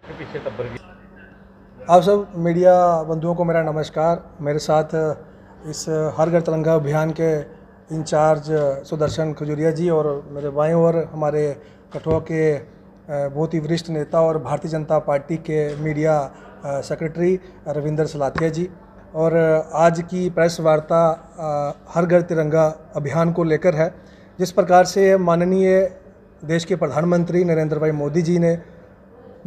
पीछे तब्बर की। आप सब मीडिया बंधुओं को मेरा नमस्कार। मेरे साथ इस हर घर तिरंगा अभियान के इंचार्ज सुदर्शन खजूरिया जी और मेरे बाएं ओर हमारे कठुआ के बहुत ही वरिष्ठ नेता और भारतीय जनता पार्टी के मीडिया सेक्रेटरी रविंदर सलाथिया जी। और आज की प्रेस वार्ता हर घर तिरंगा अभियान को लेकर है। जिस प्रकार से माननीय देश के प्रधानमंत्री नरेंद्र भाई मोदी जी ने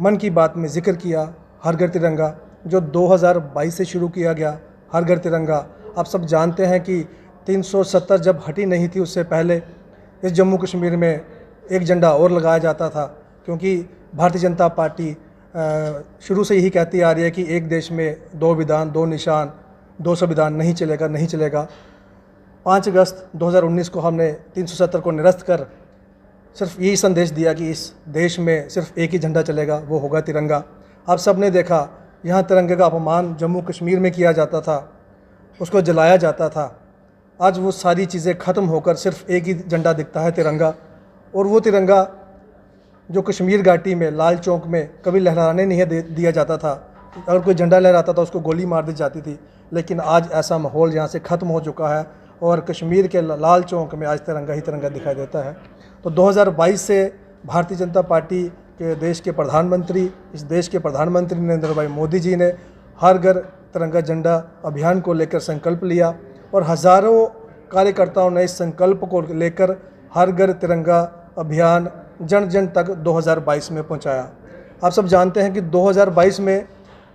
मन की बात में जिक्र किया हर घर तिरंगा, जो 2022 से शुरू किया गया हर घर तिरंगा। आप सब जानते हैं कि 370 जब हटी नहीं थी उससे पहले इस जम्मू कश्मीर में एक झंडा और लगाया जाता था, क्योंकि भारतीय जनता पार्टी शुरू से यही कहती आ रही है कि एक देश में दो विधान, दो निशान, दो संविधान नहीं चलेगा। 5 अगस्त 2019 को हमने 370 को निरस्त कर सिर्फ यही संदेश दिया कि इस देश में सिर्फ एक ही झंडा चलेगा, वो होगा तिरंगा। आप सब ने देखा यहाँ तिरंगे का अपमान जम्मू कश्मीर में किया जाता था, उसको जलाया जाता था। आज वो सारी चीज़ें ख़त्म होकर सिर्फ एक ही झंडा दिखता है, तिरंगा। और वो तिरंगा जो कश्मीर घाटी में लाल चौक में कभी लहराने नहीं दिया जाता था। अगर कोई झंडा लहराता था उसको गोली मार दी जाती थी। लेकिन आज ऐसा माहौल यहाँ से ख़त्म हो चुका है और कश्मीर के लाल चौक में आज तिरंगा ही तिरंगा दिखाई देता है। तो 2022 से भारतीय जनता पार्टी के देश के प्रधानमंत्री, इस देश के प्रधानमंत्री नरेंद्र भाई मोदी जी ने हर घर तिरंगा झंडा अभियान को लेकर संकल्प लिया और हज़ारों कार्यकर्ताओं ने इस संकल्प को लेकर हर घर तिरंगा अभियान जन जन तक 2022 में पहुंचाया। आप सब जानते हैं कि 2022 में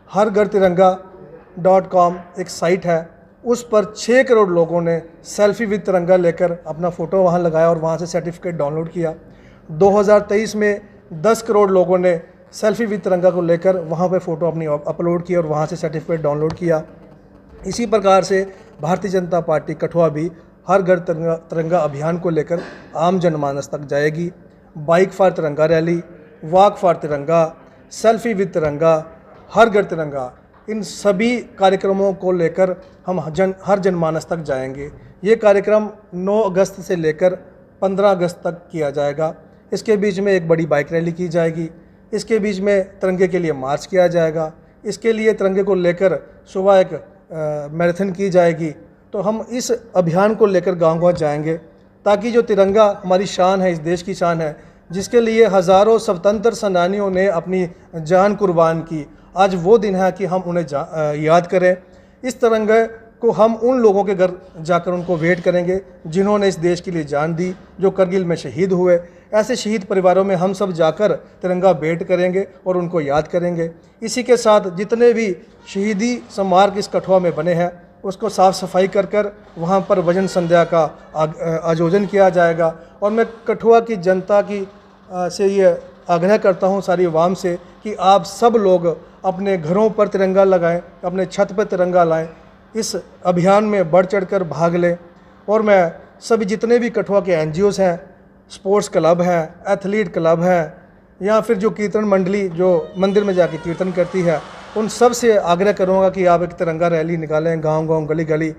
हर घर तिरंगा.com एक साइट है, उस पर 6 करोड़ लोगों ने सेल्फी विद तिरंगा लेकर अपना फ़ोटो वहां लगाया और वहां से सर्टिफिकेट डाउनलोड किया। 2023 में 10 करोड़ लोगों ने सेल्फी विद तिरंगा को लेकर वहां पे फ़ोटो अपनी अपलोड की और वहां से सर्टिफिकेट डाउनलोड किया। इसी प्रकार से भारतीय जनता पार्टी कठुआ भी हर घर तिरंगा अभियान को लेकर आम जनमानस तक जाएगी। बाइक फॉर तिरंगा रैली, वॉक फॉर तिरंगा, सेल्फी विद तिरंगा, हर घर तिरंगा, इन सभी कार्यक्रमों को लेकर हम हर जनमानस तक जाएंगे। ये कार्यक्रम 9 अगस्त से लेकर 15 अगस्त तक किया जाएगा। इसके बीच में एक बड़ी बाइक रैली की जाएगी, इसके बीच में तिरंगे के लिए मार्च किया जाएगा, इसके लिए तिरंगे को लेकर सुबह एक मैराथन की जाएगी। तो हम इस अभियान को लेकर गांव-गांव जाएंगे, ताकि जो तिरंगा हमारी शान है, इस देश की शान है, जिसके लिए हज़ारों स्वतंत्र सेनानियों ने अपनी जान कुर्बान की, आज वो दिन है कि हम उन्हें याद करें। इस तिरंगे को हम उन लोगों के घर जाकर उनको वेट करेंगे जिन्होंने इस देश के लिए जान दी, जो करगिल में शहीद हुए। ऐसे शहीद परिवारों में हम सब जाकर तिरंगा भेंट करेंगे और उनको याद करेंगे। इसी के साथ जितने भी शहीदी स्मारक इस कठुआ में बने हैं उसको साफ़ सफाई कर वहाँ पर वजन संध्या का आयोजन किया जाएगा। और मैं कठुआ की जनता की से ये आग्रह करता हूँ, सारी आवाम से, कि आप सब लोग अपने घरों पर तिरंगा लगाएं, अपने छत पर तिरंगा लाएं, इस अभियान में बढ़ चढ़कर भाग लें। और मैं सभी जितने भी कठुआ के NGOs हैं, स्पोर्ट्स क्लब हैं, एथलीट क्लब हैं, या फिर जो कीर्तन मंडली जो मंदिर में जाके कीर्तन करती है, उन सब से आग्रह करूँगा कि आप एक तिरंगा रैली निकालें गांव-गांव, गली-गली,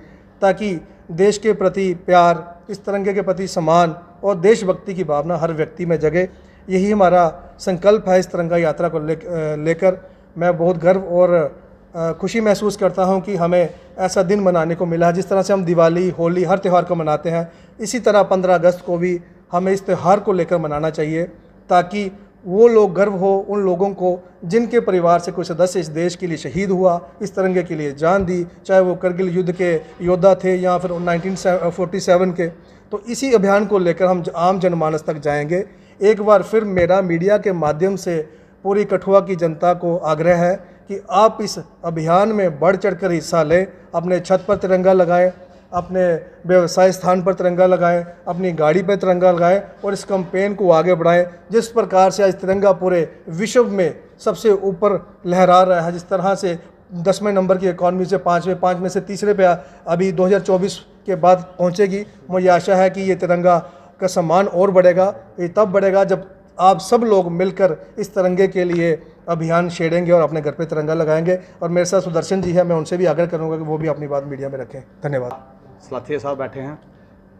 ताकि देश के प्रति प्यार, इस तिरंगे के प्रति सम्मान और देशभक्ति की भावना हर व्यक्ति में जगे। यही हमारा संकल्प है। इस तिरंगा यात्रा को लेकर मैं बहुत गर्व और खुशी महसूस करता हूं कि हमें ऐसा दिन मनाने को मिला है। जिस तरह से हम दिवाली, होली, हर त्यौहार को मनाते हैं, इसी तरह 15 अगस्त को भी हमें इस त्यौहार को लेकर मनाना चाहिए, ताकि वो लोग गर्व हो उन लोगों को जिनके परिवार से कोई सदस्य इस देश के लिए शहीद हुआ, इस तिरंगे के लिए जान दी, चाहे वो करगिल युद्ध के योद्धा थे या फिर 1947 के। तो इसी अभियान को लेकर हम आम जनमानस तक जाएंगे। एक बार फिर मेरा मीडिया के माध्यम से पूरी कठुआ की जनता को आग्रह है कि आप इस अभियान में बढ़ चढ़कर हिस्सा लें। अपने छत पर तिरंगा लगाएं, अपने व्यवसाय स्थान पर तिरंगा लगाएं, अपनी गाड़ी पर तिरंगा लगाएं और इस कैंपेन को आगे बढ़ाएं। जिस प्रकार से आज तिरंगा पूरे विश्व में सबसे ऊपर लहरा रहा है, जिस तरह से 10वें नंबर की इकॉनमी से 5वें, 5 में से तीसरे पे अभी 2024 के बाद पहुंचेगी। मुझे आशा है कि ये तिरंगा का सम्मान और बढ़ेगा। ये तब बढ़ेगा जब आप सब लोग मिलकर इस तिरंगे के लिए अभियान छेड़ेंगे और अपने घर पे तिरंगा लगाएंगे। और मेरे साथ सुदर्शन जी है, मैं उनसे भी आग्रह करूंगा कि वो भी अपनी बात मीडिया में रखें। धन्यवाद। सलाथिया साहब बैठे हैं।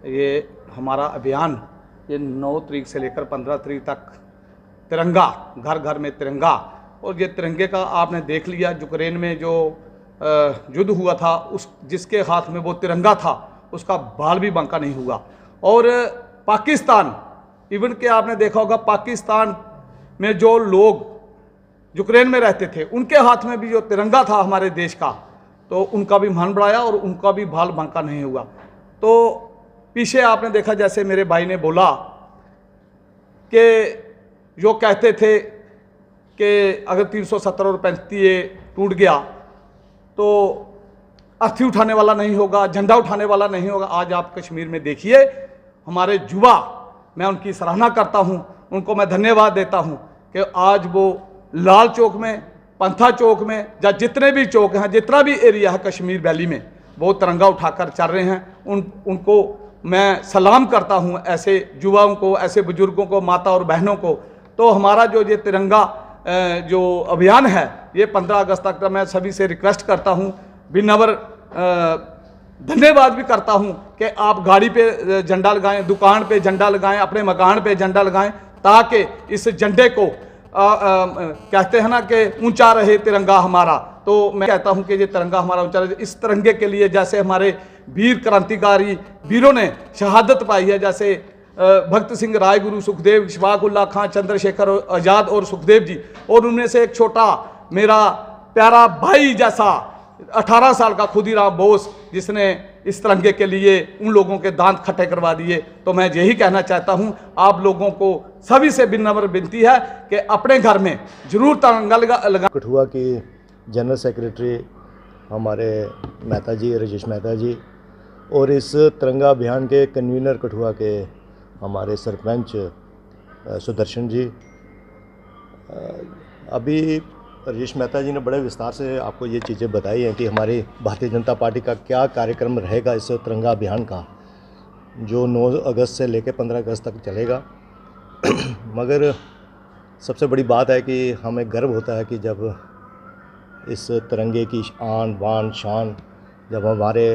ये हमारा अभियान ये 9 तारीख से लेकर 15 तारीख तक तिरंगा, घर घर में तिरंगा और ये तिरंगे का आपने देख लिया, यूक्रेन में जो युद्ध हुआ था, उस जिसके हाथ में वो तिरंगा था उसका बाल भी बांका नहीं हुआ। और पाकिस्तान, इवन के आपने देखा होगा पाकिस्तान में जो लोग यूक्रेन में रहते थे उनके हाथ में भी जो तिरंगा था हमारे देश का, तो उनका भी मान बढ़ाया और उनका भी बाल बांका नहीं हुआ। तो पीछे आपने देखा, जैसे मेरे भाई ने बोला कि जो कहते थे कि अगर 370 और 35 टूट गया तो अर्थी उठाने वाला नहीं होगा, झंडा उठाने वाला नहीं होगा। आज आप कश्मीर में देखिए, हमारे युवा, मैं उनकी सराहना करता हूं, उनको मैं धन्यवाद देता हूं कि आज वो लाल चौक में, पंथा चौक में, या जितने भी चौक हैं, जितना भी एरिया है कश्मीर वैली में, वो तिरंगा उठाकर चल रहे हैं। उनको मैं सलाम करता हूं, ऐसे युवाओं को, ऐसे बुजुर्गों को, माता और बहनों को। तो हमारा जो ये तिरंगा जो अभियान है, ये 15 अगस्त तक मैं सभी से रिक्वेस्ट करता हूं, विनम्र धन्यवाद भी करता हूं कि आप गाड़ी पे झंडा लगाएं, दुकान पे झंडा लगाएं, अपने मकान पे झंडा लगाएं, ताकि इस झंडे को कहते हैं ना कि ऊंचा रहे तिरंगा हमारा। तो मैं कहता हूं कि ये तिरंगा हमारा ऊंचा रहे। इस तिरंगे के लिए जैसे हमारे वीर क्रांतिकारी वीरों ने शहादत पाई है, जैसे भगत सिंह, रायगुरु, सुखदेव, इशफाकुल्लाह खां, चंद्रशेखर आज़ाद और सुखदेव जी, और उनमें से एक छोटा मेरा प्यारा भाई जैसा 18 साल का खुदीराम बोस, जिसने इस तिरंगे के लिए उन लोगों के दांत खट्टे करवा दिए। तो मैं यही कहना चाहता हूं, आप लोगों को सभी से विनम्र विनती है कि अपने घर में जरूर तिरंगा लगा। कठुआ की जनरल सेक्रेटरी हमारे मेहता जी, राजेश मेहता जी, और इस तिरंगा अभियान के कन्वीनर कठुआ के हमारे सरपंच सुदर्शन जी। अभी राजेश मेहता जी ने बड़े विस्तार से आपको ये चीज़ें बताई हैं कि हमारी भारतीय जनता पार्टी का क्या कार्यक्रम रहेगा इस तिरंगा अभियान का, जो 9 अगस्त से लेकर 15 अगस्त तक चलेगा। मगर सबसे बड़ी बात है कि हमें गर्व होता है कि जब इस तिरंगे की आन बान शान जब हमारे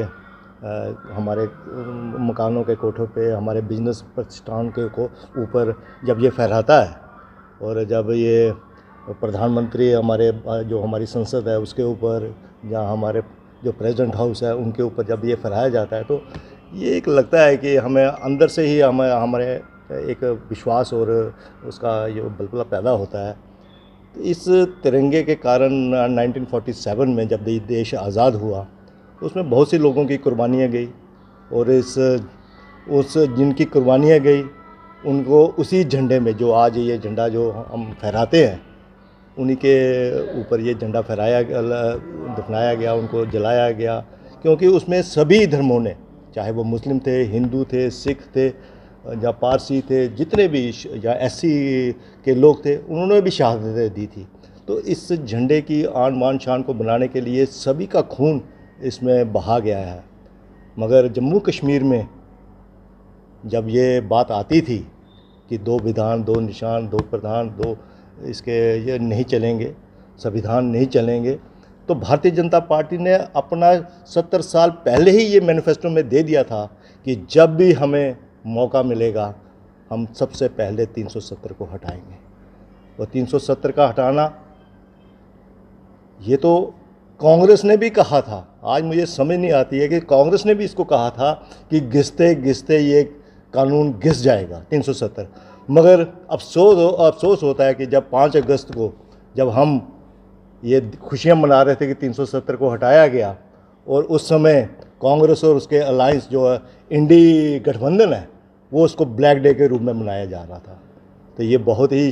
मकानों के कोठों पे, हमारे बिजनेस प्रतिष्ठान के ऊपर जब ये फहराता है, और जब ये प्रधानमंत्री जो हमारी संसद है उसके ऊपर, या हमारे जो प्रेसिडेंट हाउस है उनके ऊपर जब ये फहराया जाता है, तो ये एक लगता है कि हमें अंदर से ही हमारे एक विश्वास और उसका ये बलबला पैदा होता है। तो इस तिरंगे के कारण 1947 में जब देश आज़ाद हुआ, उसमें बहुत सी लोगों की कुर्बानियाँ गई, और उस जिनकी कुर्बानियाँ गई उनको उसी झंडे में, जो आज ये झंडा जो हम फहराते हैं, उन्हीं के ऊपर ये झंडा दफनाया गया, उनको जलाया गया। क्योंकि उसमें सभी धर्मों ने, चाहे वो मुस्लिम थे, हिंदू थे, सिख थे, या पारसी थे, जितने भी या एससी के लोग थे, उन्होंने भी शहादतें दी थी। तो इस झंडे की आन बान शान को बनाने के लिए सभी का खून इसमें बहा गया है। मगर जम्मू कश्मीर में जब ये बात आती थी कि 2 विधान, 2 निशान, 2 प्रधान, 2 इसके ये नहीं चलेंगे, संविधान नहीं चलेंगे, तो भारतीय जनता पार्टी ने अपना 70 साल पहले ही ये मैनिफेस्टो में दे दिया था कि जब भी हमें मौका मिलेगा हम सबसे पहले 370 को हटाएंगे। और 370 का हटाना ये तो कांग्रेस ने भी कहा था। आज मुझे समझ नहीं आती है कि कांग्रेस ने भी इसको कहा था कि घिसते घिसते ये कानून घिस जाएगा 370। मगर अफसोस होता है कि जब 5 अगस्त को जब हम ये खुशियां मना रहे थे कि 370 को हटाया गया, और उस समय कांग्रेस और उसके अलायंस जो इंडी गठबंधन है वो उसको ब्लैक डे के रूप में मनाया जा रहा था। तो ये बहुत ही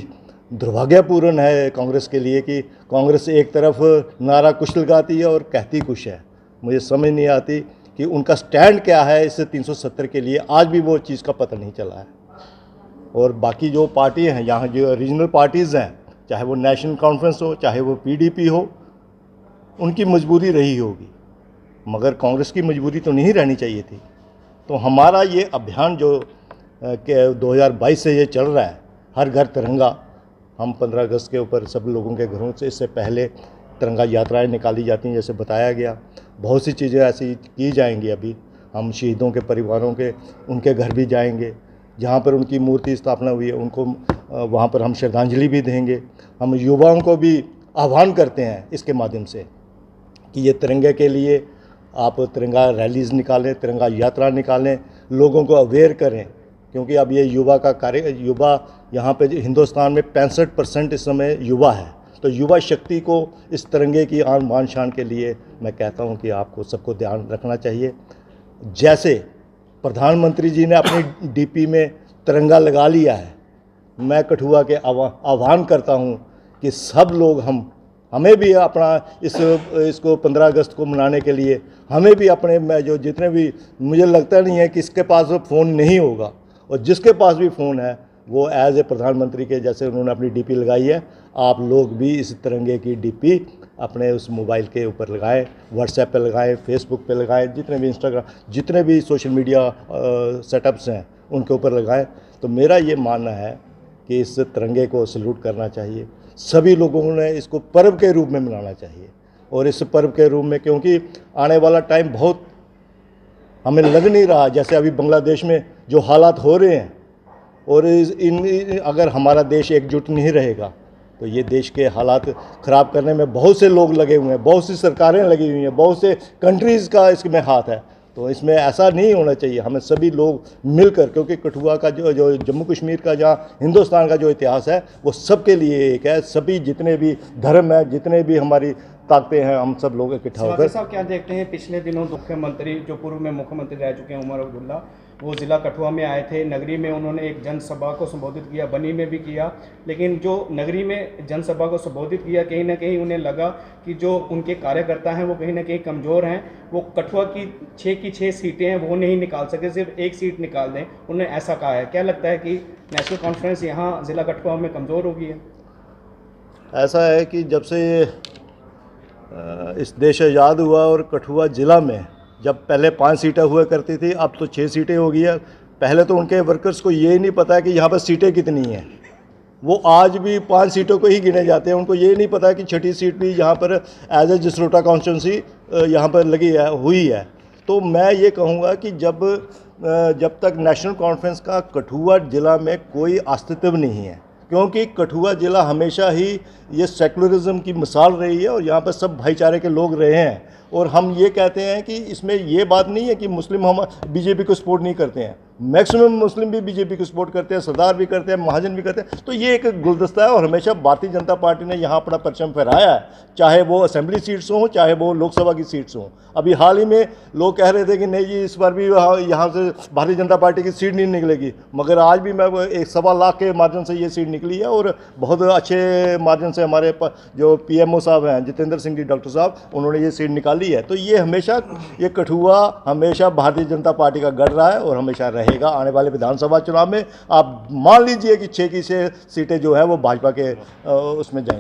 दुर्भाग्यपूर्ण है कांग्रेस के लिए कि कांग्रेस एक तरफ नारा कुछ लगाती है और कहती कुछ है। मुझे समझ नहीं आती कि उनका स्टैंड क्या है इस 370 के लिए। आज भी वो चीज़ का पता नहीं चला है। और बाकी जो पार्टी हैं यहाँ, जो रीजनल पार्टीज़ हैं, चाहे वो नेशनल कॉन्फ्रेंस हो, चाहे वो पीडीपी हो, उनकी मजबूरी रही होगी, मगर कांग्रेस की मजबूरी तो नहीं रहनी चाहिए थी। तो हमारा ये अभियान जो कि 2022 से ये चल रहा है, हर घर तिरंगा, हम 15 अगस्त के ऊपर सब लोगों के घरों से इससे पहले तिरंगा यात्राएं निकाली जाती हैं, जैसे बताया गया। बहुत सी चीज़ें ऐसी की जाएंगी। अभी हम शहीदों के परिवारों के उनके घर भी जाएंगे, जहाँ पर उनकी मूर्ति स्थापना हुई है, उनको वहाँ पर हम श्रद्धांजलि भी देंगे। हम युवाओं को भी आह्वान करते हैं इसके माध्यम से कि ये तिरंगे के लिए आप तिरंगा रैलीज निकालें, तिरंगा यात्रा निकालें, लोगों को अवेयर करें, क्योंकि अब ये युवा का कार्य, युवा यहाँ पे हिंदुस्तान में 65% इस समय युवा है। तो युवा शक्ति को इस तिरंगे की आन बान शान के लिए मैं कहता हूँ कि आपको सबको ध्यान रखना चाहिए। जैसे प्रधानमंत्री जी ने अपनी डीपी में तिरंगा लगा लिया है, मैं कठुआ के आह्वान करता हूँ कि सब लोग हमें भी अपना इसको 15 अगस्त को मनाने के लिए हमें भी अपने में जो जितने भी, मुझे लगता नहीं है कि इसके पास फ़ोन नहीं होगा, और जिसके पास भी फ़ोन है वो एज ए प्रधानमंत्री के जैसे उन्होंने अपनी डीपी लगाई है, आप लोग भी इस तिरंगे की डीपी अपने उस मोबाइल के ऊपर लगाएं, व्हाट्सएप पे लगाएं, फेसबुक पे लगाएं, जितने भी इंस्टाग्राम, जितने भी सोशल मीडिया सेटअप्स हैं उनके ऊपर लगाएं। तो मेरा ये मानना है कि इस तिरंगे को सल्यूट करना चाहिए, सभी लोगों ने इसको पर्व के रूप में मनाना चाहिए। और इस पर्व के रूप में, क्योंकि आने वाला टाइम बहुत हमें लग नहीं रहा, जैसे अभी बांग्लादेश में जो हालात हो रहे हैं, और अगर हमारा देश एकजुट नहीं रहेगा तो ये देश के हालात ख़राब करने में बहुत से लोग लगे हुए हैं, बहुत सी सरकारें लगी हुई हैं, बहुत से कंट्रीज़ का इसमें हाथ है। तो इसमें ऐसा नहीं होना चाहिए, हमें सभी लोग मिलकर, क्योंकि कठुआ का जो जम्मू कश्मीर का, जहाँ हिंदुस्तान का जो इतिहास है वो सबके लिए एक है। सभी जितने भी धर्म हैं, जितने भी हमारी ताकतें हैं, हम सब लोग इकट्ठा होकर। साहब क्या देखते हैं, पिछले दिनों मुख्यमंत्री जो पूर्व में मुख्यमंत्री रह चुके हैं उमर अब्दुल्ला, वो ज़िला कठुआ में आए थे, नगरी में उन्होंने एक जनसभा को संबोधित किया, बनी में भी किया, लेकिन जो नगरी में जनसभा को संबोधित किया, कहीं ना कहीं उन्हें लगा कि जो उनके कार्यकर्ता हैं वो कहीं ना कहीं कमज़ोर हैं, वो कठुआ की 6 की 6 सीटें हैं वो नहीं निकाल सके, सिर्फ 1 सीट निकाल दें, उन्होंने ऐसा कहा है। क्या लगता है कि नेशनल कॉन्फ्रेंस यहाँ ज़िला कठुआ में कमज़ोर हो गई है? ऐसा है कि जब से इस देश आज़ाद हुआ और कठुआ ज़िला में जब पहले 5 सीटें हुआ करती थी, अब तो 6 सीटें हो गई है। पहले तो उनके वर्कर्स को ये नहीं पता है कि यहाँ पर सीटें कितनी हैं, वो आज भी 5 सीटों को ही गिने जाते हैं। उनको ये नहीं पता कि 6ठी सीट भी यहाँ पर एज ए जसरोटा कॉन्स्टिट्यूंसी यहाँ पर हुई है। तो मैं ये कहूँगा कि जब तक नेशनल कॉन्फ्रेंस का कठुआ ज़िला में कोई अस्तित्व नहीं है, क्योंकि कठुआ ज़िला हमेशा ही ये सेकुलरिज्म की मिसाल रही है और यहाँ पर सब भाईचारे के लोग रहे हैं। और हम ये कहते हैं कि इसमें ये बात नहीं है कि मुस्लिम हम बीजेपी को सपोर्ट नहीं करते हैं, मैक्सिमम मुस्लिम भी बीजेपी को सपोर्ट करते हैं, सरदार भी करते हैं, महाजन भी करते हैं। तो ये एक गुलदस्ता है और हमेशा भारतीय जनता पार्टी ने यहाँ अपना परचम फहराया है, चाहे वो असेंबली सीट्स हों, चाहे वो लोकसभा की सीट्स हों। अभी हाल ही में लोग कह रहे थे कि नहीं जी इस बार भी यहाँ से भारतीय जनता पार्टी की सीट नहीं निकलेगी, मगर आज भी मैं 1.25 लाख के मार्जिन से ये सीट निकली है और बहुत अच्छे मार्जिन से हमारे जो PMO साहब हैं जितेंद्र सिंह जी डॉक्टर साहब, उन्होंने ये सीट निकाली है। तो ये हमेशा ये कठुआ हमेशा भारतीय जनता पार्टी का गढ़ रहा है और हमेशा रहेगा। आने वाले विधानसभा चुनाव में आप मान लीजिए कि 6 की 6 सीटें जो है वो भाजपा के उसमें जाएंगी।